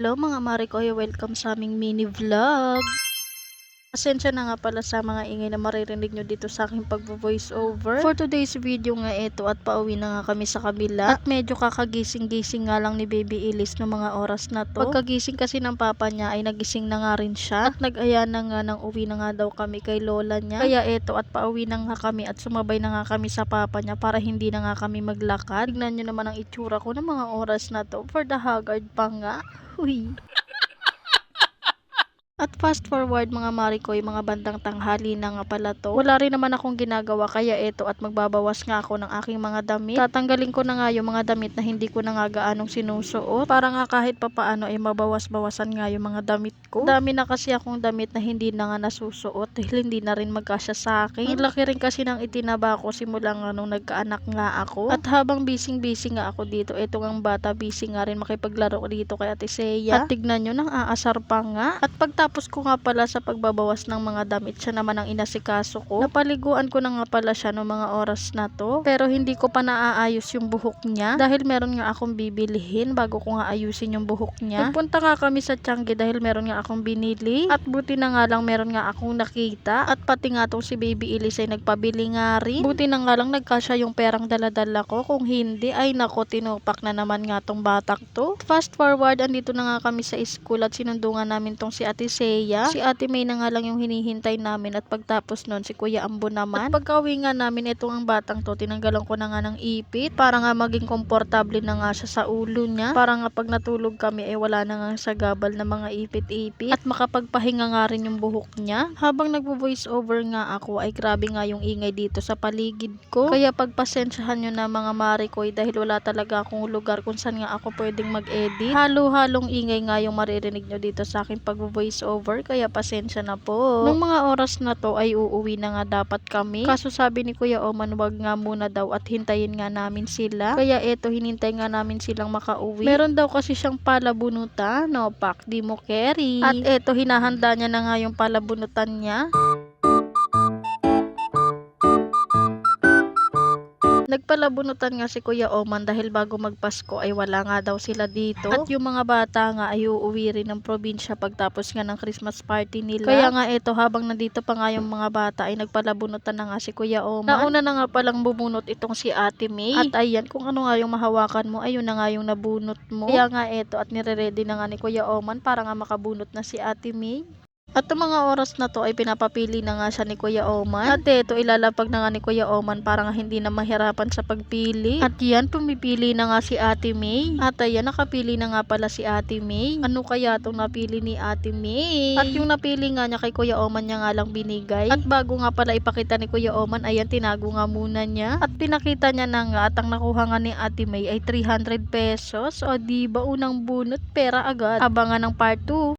Hello mga mare ko, welcome sa aming mini vlog. Pasensya na nga pala sa mga ingay na maririnig nyo dito sa aking pagvo-voice over. For today's video nga ito at pauwi na nga kami sa kabila. At medyo kakagising-gising nga lang ni Baby Ellis no mga oras na to. Pagkagising kasi ng papa niya ay nagising na nga rin siya. At nag-aya na nga ng uwi na nga daw kami kay lola niya. Kaya ito at pauwi na nga kami at sumabay na nga kami sa papa niya para hindi na nga kami maglakad. Tignan nyo naman ang itsura ko ng mga oras na to. For the haggard pa nga. Huy. At fast forward mga marikoy, mga bandang tanghali na nga pala to. Wala rin naman akong ginagawa kaya eto at magbabawas nga ako ng aking mga damit. Tatanggalin ko na nga yung mga damit na hindi ko na nga gaanong sinusuot. Para nga kahit papaano ay mabawas-bawasan nga yung mga damit ko. Dami na kasi akong damit na hindi na nga nasusuot dahil hindi na rin magkasya sa akin. Ang laki rin kasi ng itinaba ko simula nga nung nagkaanak nga ako. At habang busy nga ako dito, eto ngang bata busy nga rin makipaglaro dito kay Ate Seya. At tignan nyo, nang aasar pa nga. At pagtapos ko nga pala sa pagbabawas ng mga damit, siya naman ang inasikaso ko. Napaliguan ko na nga pala siya no mga oras na to. Pero hindi ko pa naaayos yung buhok niya dahil meron nga akong bibilihin bago ko nga ayusin yung buhok niya. Nagpunta nga kami sa Changi dahil meron nga akong binili. At buti na nga lang meron nga akong nakita. At pati nga tong si Baby Elise ay nagpabili nga rin. Buti na nga lang nagkasya yung perang daladala ko. Kung hindi ay nako, tinupak na naman nga tong batak to. Fast forward, andito na nga kami sa school at sinundungan namin tong si Ate Seya. Si Ate May na nga lang yung hinihintay namin at pagtapos nun si Kuya Ambo naman. At pagkauwi nga namin itong ang batang to, tinanggalan ko na nga ng ipit para nga maging komportable na nga siya sa ulo niya. Para nga pag natulog kami ay wala na nga sagabal na mga ipit-ipit at makapagpahinga nga rin yung buhok niya. Habang nagvo-voice over nga ako ay grabe nga yung ingay dito sa paligid ko. Kaya pagpasensyahan nyo na mga marikoy dahil wala talaga akong lugar kung saan nga ako pwedeng mag-edit. Halo-halong ingay nga yung maririnig nyo dito sa akin pag-voice over kaya pasensya na po. Nung mga oras na to ay uuwi na nga dapat kami. Kaso sabi ni Kuya Oman wag nga muna daw at hintayin nga namin sila. Kaya eto hinintay nga namin silang makauwi. Meron daw kasi siyang palabunutan, no pak di mo carry. At eto hinahanda niya na nga yung palabunutan niya. Nagpalabunutan nga si Kuya Oman dahil bago magpasko ay wala nga daw sila dito. At yung mga bata nga ay uuwi rin ng probinsya pagtapos nga ng Christmas party nila. Kaya nga eto habang nandito pa nga yung mga bata ay nagpalabunutan na nga si Kuya Oman. Nauna na nga palang bumunot itong si Ate May. At ayan, kung ano nga yung mahawakan mo, ayun na nga yung nabunot mo. Kaya nga eto at nire-ready na nga ni Kuya Oman para nga makabunot na si Ate May. At ang mga oras na to ay pinapapili na nga siya ni Kuya Oman. At ito ilalapag na nga ni Kuya Oman para nga hindi na mahirapan sa pagpili. At yan, pumipili na nga si Ate May. At ayan, nakapili na nga pala si Ate May. Ano kaya itong napili ni Ate May? At yung napili nga niya kay Kuya Oman niya nga lang binigay. At bago nga pala ipakita ni Kuya Oman, ayan, tinago nga muna niya. At pinakita niya na nga at ang nakuha nga ni Ate May ay 300 pesos. O diba, unang bunot, pera agad. Abangan ng part 2.